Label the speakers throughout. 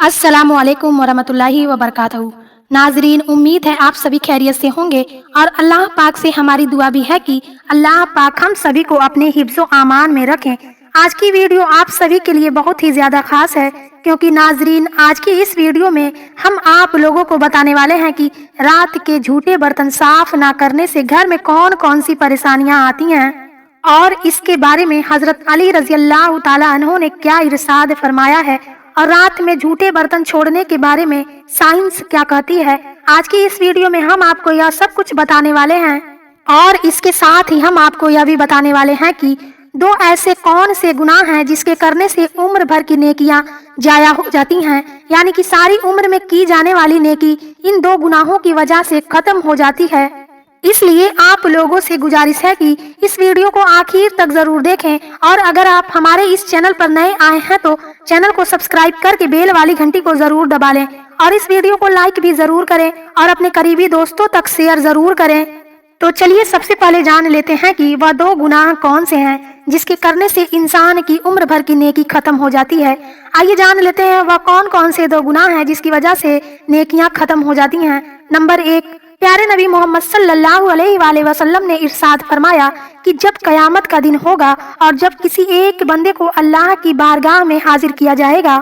Speaker 1: अस्सलामु अलैकुम वरहमतुल्लाहि वबरकातुहू। नाजरीन, उम्मीद है आप सभी खैरियत से होंगे और अल्लाह पाक से हमारी दुआ भी है कि अल्लाह पाक हम सभी को अपने हिफ्ज़ो आमान में रखें। आज की वीडियो आप सभी के लिए बहुत ही ज़्यादा खास है, क्योंकि नाजरीन आज की इस वीडियो में हम आप लोगों को बताने वाले हैं कि रात के झूठे बर्तन साफ ना करने से घर में कौन कौन सी परेशानियां आती हैं और इसके बारे में हजरत अली रज़ी अल्लाह ताला अन्हो ने क्या इरशाद फरमाया है और रात में झूठे बर्तन छोड़ने के बारे में साइंस क्या कहती है। आज की इस वीडियो में हम आपको यह सब कुछ बताने वाले हैं और इसके साथ ही हम आपको यह भी बताने वाले हैं कि दो ऐसे कौन से गुनाह हैं जिसके करने से उम्र भर की नेकियां जाया हो जाती हैं, यानी कि सारी उम्र में की जाने वाली नेकी इन दो गुनाहों की वजह से खत्म हो जाती है। इसलिए आप लोगों से गुजारिश है कि इस वीडियो को आखिर तक जरूर देखें और अगर आप हमारे इस चैनल पर नए आए हैं तो चैनल को सब्सक्राइब करके बेल वाली घंटी को जरूर दबा लें और इस वीडियो को लाइक भी जरूर करें और अपने करीबी दोस्तों तक शेयर जरूर करें। तो चलिए सबसे पहले जान लेते हैं कि वह दो गुनाह कौन से हैं जिसके करने से इंसान की उम्र भर की नेकी खत्म हो जाती है। आइए जान लेते हैं वह कौन कौन से दो गुनाह हैं जिसकी वजह से नेकियां खत्म हो जाती हैं। नंबर 1, प्यारे नबी मोहम्मद सल्लल्लाहु अलैहि वसल्लम ने इरशाद फरमाया कि जब कयामत का दिन होगा और जब किसी एक बंदे को अल्लाह की बारगाह में हाजिर किया जाएगा,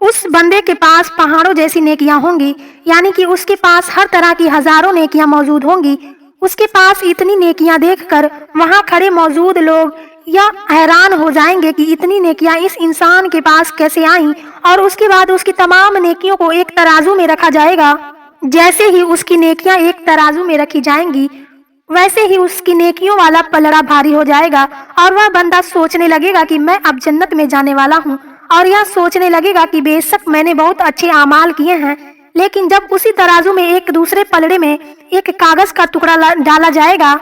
Speaker 1: उस बंदे के पास पहाड़ों जैसी नेकियां होंगी, यानी कि उसके पास हर तरह की हजारों नेकियां मौजूद होंगी। उसके पास इतनी नेकियां देखकर वहां खड़े मौजूद लोग या हैरान हो जाएंगे कि इतनी नेकियां इस इंसान के पास कैसे आईं, और उसके बाद उसकी तमाम नेकियों को एक तराजू में रखा जाएगा। जैसे ही उसकी नेकियां एक तराजू में रखी जाएंगी, वैसे ही उसकी नेकियों वाला पलड़ा भारी हो जाएगा और वह बंदा सोचने लगेगा कि मैं अब जन्नत में जाने वाला हूँ, और यह सोचने लगेगा कि बेशक मैंने बहुत अच्छे आमाल किए हैं। लेकिन जब उसी तराजू में एक दूसरे पलड़े में एक कागज का टुकड़ा डाला जाएगा,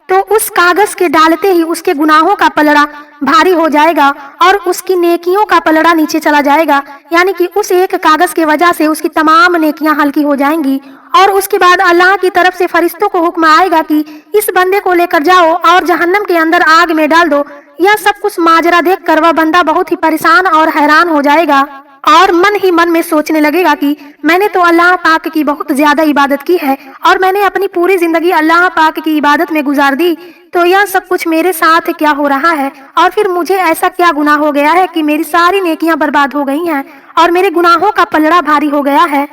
Speaker 1: तो उस कागज के डालते ही उसके गुनाहों का पलड़ा भारी हो जाएगा और उसकी नेकियों का पलड़ा नीचे चला जाएगा, यानी कि उस एक कागज के वजह से उसकी तमाम नेकियां हल्की हो जाएंगी। और उसके बाद अल्लाह की तरफ से फरिश्तों को हुक्म आएगा कि इस बंदे को लेकर जाओ और जहन्नम के अंदर आग में डाल दो। यह सब कुछ माजरा देखकर वह बंदा बहुत ही परेशान और हैरान हो जाएगा और मन ही मन में सोचने लगेगा कि मैंने तो अल्लाह पाक की बहुत ज्यादा इबादत की है और मैंने अपनी पूरी जिंदगी अल्लाह पाक की इबादत में गुजार दी, तो यह सब कुछ मेरे साथ क्या हो रहा है और फिर मुझे ऐसा क्या गुनाह हो गया है कि मेरी सारी नेकियां बर्बाद हो गई हैं और मेरे गुनाहों का पलड़ा भारी हो गया है।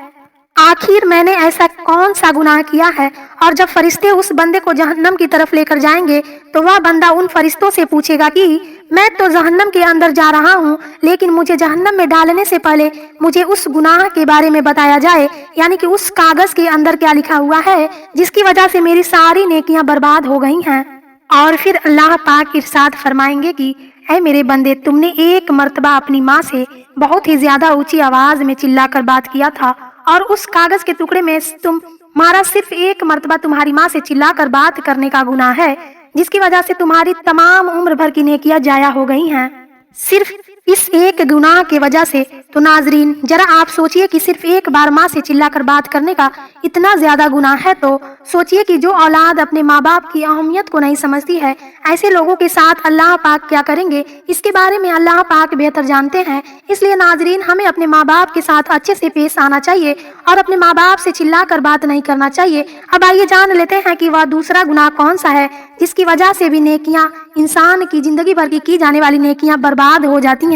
Speaker 1: आखिर मैंने ऐसा कौन सा गुनाह किया है। और जब फरिश्ते उस बंदे को जहन्नम की तरफ लेकर जाएंगे तो वह बंदा उन फरिश्तों से पूछेगा कि मैं तो जहन्नम के अंदर जा रहा हूँ, लेकिन मुझे जहन्नम में डालने से पहले मुझे उस गुनाह के बारे में बताया जाए, यानी कि उस कागज के अंदर क्या लिखा हुआ है जिसकी वजह से मेरी सारी नेकियां बर्बाद हो गई हैं। और फिर अल्लाह पाक इरशाद फरमाएंगे कि ऐ मेरे बंदे, तुमने एक मर्तबा अपनी माँ से बहुत ही ज्यादा ऊंची आवाज में चिल्लाकर बात किया था और उस कागज के टुकड़े में तुम्हारा सिर्फ एक मर्तबा तुम्हारी माँ से चिल्लाकर बात करने का गुनाह है, जिसकी वजह से तुम्हारी तमाम उम्र भर की नेकियां जाया हो गई हैं, सिर्फ इस एक गुनाह की वजह से। तो नाजरीन, जरा आप सोचिए कि सिर्फ एक बार माँ से चिल्लाकर बात करने का इतना ज्यादा गुनाह है, तो सोचिए कि जो औलाद अपने माँ बाप की अहमियत को नहीं समझती है, ऐसे लोगों के साथ अल्लाह पाक क्या करेंगे, इसके बारे में अल्लाह पाक बेहतर जानते हैं। इसलिए नाजरीन, हमें अपने माँ बाप के साथ अच्छे से पेश आना चाहिए और अपने माँ बाप से चिल्लाकर बात नहीं करना चाहिए। अब आइए जान लेते हैं कि वह दूसरा गुनाह कौन सा है जिसकी वजह से भी नेकियां, इंसान की जिंदगी भर की जाने वाली नेकियां बर्बाद हो जाती हैं।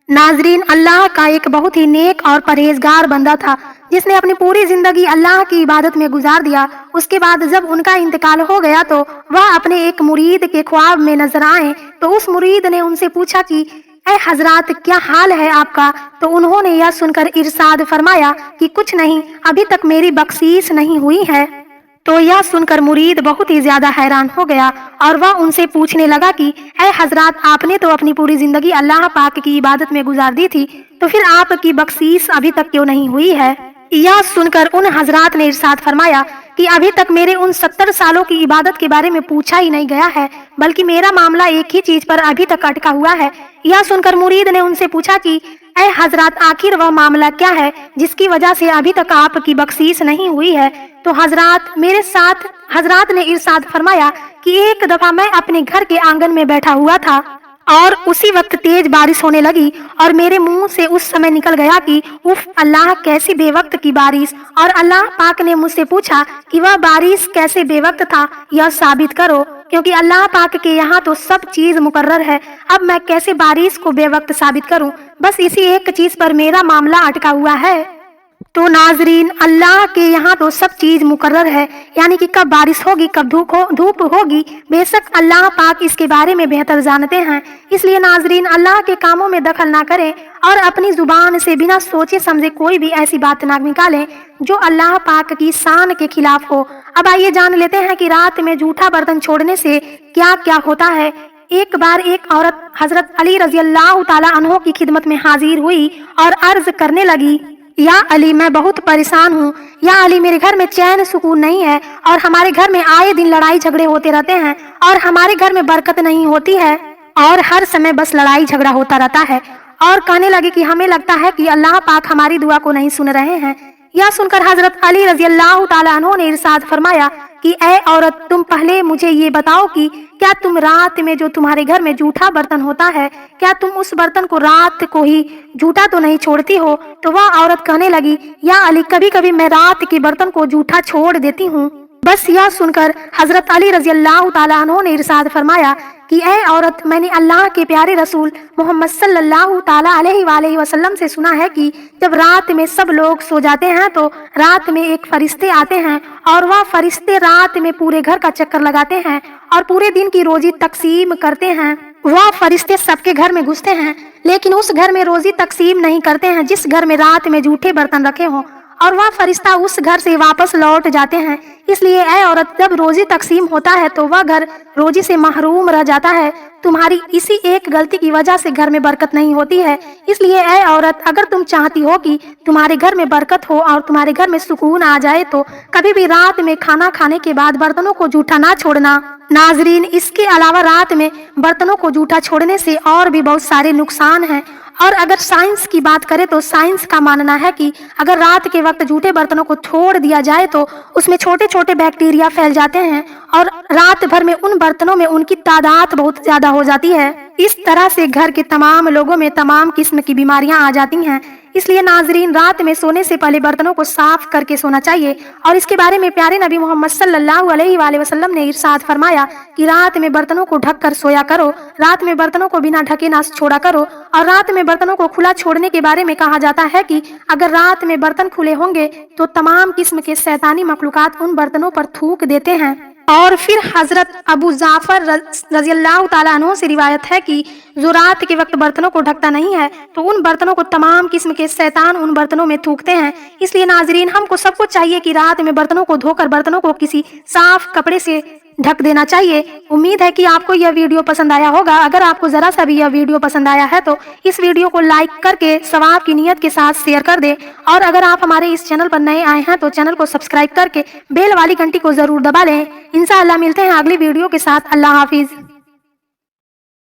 Speaker 1: नाजरीन, अल्लाह का एक बहुत ही नेक और परहेजगार बंदा था जिसने अपनी पूरी जिंदगी अल्लाह की इबादत में गुजार दिया। उसके बाद जब उनका इंतकाल हो गया तो वह अपने एक मुरीद के ख्वाब में नजर आए, तो उस मुरीद ने उनसे पूछा कि ऐ हजरात, क्या हाल है आपका। तो उन्होंने यह सुनकर इरशाद फरमाया कि कुछ नहीं, अभी तक मेरी बख्शीश नहीं हुई है। तो यह सुनकर मुरीद बहुत ही ज्यादा हैरान हो गया और वह उनसे पूछने लगा कि ऐ हजरात, आपने तो अपनी पूरी जिंदगी अल्लाह पाक की इबादत में गुजार दी थी, तो फिर आपकी बख्शीश अभी तक क्यों नहीं हुई है। यह सुनकर उन हजरात ने इरशाद फरमाया कि अभी तक मेरे उन 70 सालों की इबादत के बारे में पूछा ही नहीं गया है, बल्कि मेरा मामला एक ही चीज पर अभी तक अटका हुआ है। यह सुनकर मुरीद ने उनसे पूछा कि ऐ हजरात, आखिर वह मामला क्या है जिसकी वजह से अभी तक आपकी बख्शीश नहीं हुई है। तो हजरात ने इरशाद फरमाया कि एक दफा मैं अपने घर के आंगन में बैठा हुआ था और उसी वक्त तेज बारिश होने लगी और मेरे मुंह से उस समय निकल गया कि उफ अल्लाह कैसी बेवक्त की बारिश। और अल्लाह पाक ने मुझसे पूछा कि वह बारिश कैसे बेवक्त था, यह साबित करो, क्योंकि अल्लाह पाक के यहाँ तो सब चीज मुकर्रर है। अब मैं कैसे बारिश को बेवक्त साबित करूं? बस इसी एक चीज पर मेरा मामला अटका हुआ है। तो नाजरीन, अल्लाह के यहाँ तो सब चीज मुकर्रर है, यानी कि कब बारिश होगी, कब धूप होगी, बेशक अल्लाह पाक इसके बारे में बेहतर जानते हैं। इसलिए नाजरीन, अल्लाह के कामों में दखल ना करें और अपनी जुबान से बिना सोचे समझे कोई भी ऐसी बात ना निकालें जो अल्लाह पाक की शान के खिलाफ हो। अब आइए जान लेते हैं कि रात में जूठा बर्तन छोड़ने से क्या क्या होता है। एक बार एक औरत हजरत अली रजी अल्लाह ताला अन्हो की खिदमत में हाजिर हुई और अर्ज करने लगी, या अली, मैं बहुत परेशान हूँ। या अली, मेरे घर में चैन सुकून नहीं है और हमारे घर में आए दिन लड़ाई झगड़े होते रहते हैं और हमारे घर में बरकत नहीं होती है और हर समय बस लड़ाई झगड़ा होता रहता है। और कहने लगे कि हमें लगता है कि अल्लाह पाक हमारी दुआ को नहीं सुन रहे हैं। यह सुनकर हजरत अली रजी अल्लाह ताला अन्हु ने इरशाद फरमाया कि ऐ औरत, तुम पहले मुझे ये बताओ कि क्या तुम रात में जो तुम्हारे घर में जूठा बर्तन होता है, क्या तुम उस बर्तन को रात को ही जूठा तो नहीं छोड़ती हो? तो वह औरत कहने लगी, या अली, कभी कभी मैं रात के बर्तन को जूठा छोड़ देती हूँ। बस यह सुनकर हजरत अली रजी अल्लाह ताला अन्हु ने इरशाद फरमाया कि ऐ औरत, मैंने अल्लाह के प्यारे रसूल मोहम्मद सल्लल्लाहु ताला अलैहि वसल्लम से सुना है कि जब रात में सब लोग सो जाते हैं तो रात में एक फरिश्ते आते हैं और वह फरिश्ते रात में पूरे घर का चक्कर लगाते हैं और पूरे दिन की रोजी तकसीम करते हैं। वह फरिश्ते सबके घर में घुसते हैं, लेकिन उस घर में रोजी तकसीम नहीं करते हैं जिस घर में रात में जूठे बर्तन रखे हों, और वह फरिश्ता उस घर से वापस लौट जाते हैं। इसलिए ऐ औरत, जब रोजी तकसीम होता है तो वह घर रोजी से महरूम रह जाता है। तुम्हारी इसी एक गलती की वजह से घर में बरकत नहीं होती है। इसलिए ऐ औरत, अगर तुम चाहती हो कि तुम्हारे घर में बरकत हो और तुम्हारे घर में सुकून आ जाए तो कभी भी रात में खाना खाने के बाद बर्तनों को जूठा ना छोड़ना। नाजरीन, इसके अलावा रात में बर्तनों को जूठा छोड़ने से और भी बहुत सारे नुकसान हैं। और अगर साइंस की बात करें तो साइंस का मानना है कि अगर रात के वक्त जूठे बर्तनों को छोड़ दिया जाए तो उसमें छोटे छोटे बैक्टीरिया फैल जाते हैं और रात भर में उन बर्तनों में उनकी तादाद बहुत ज्यादा हो जाती है। इस तरह से घर के तमाम लोगों में तमाम किस्म की बीमारियां आ जाती हैं। इसलिए नाजरीन, रात में सोने से पहले बर्तनों को साफ करके सोना चाहिए। और इसके बारे में प्यारे नबी मोहम्मद सल्लल्लाहु अलैहि वसल्लम ने इरशाद फरमाया कि रात में बर्तनों को ढक कर सोया करो, रात में बर्तनों को बिना ढके ना छोड़ा करो। और रात में बर्तनों को खुला छोड़ने के बारे में कहा जाता है कि अगर रात में बर्तन खुले होंगे तो तमाम किस्म के शैतानी मखलूकात उन बर्तनों पर थूक देते हैं। और फिर हजरत अबू जाफर रजी अल्लाह ताला अन्हु से रिवायत है कि जो रात के वक्त बर्तनों को ढकता नहीं है तो उन बर्तनों को तमाम किस्म के शैतान उन बर्तनों में थूकते हैं। इसलिए नाजरीन, हमको सबको चाहिए कि रात में बर्तनों को धोकर बर्तनों को किसी साफ कपड़े से ढक देना चाहिए। उम्मीद है कि आपको यह वीडियो पसंद आया होगा। अगर आपको जरा सा भी यह वीडियो पसंद आया है तो इस वीडियो को लाइक करके सवाब की नियत के साथ शेयर कर दें। और अगर आप हमारे इस चैनल पर नए आए हैं तो चैनल को सब्सक्राइब करके बेल वाली घंटी को जरूर दबा लें। इंशाअल्लाह मिलते हैं अगली वीडियो के साथ। अल्लाह हाफिज।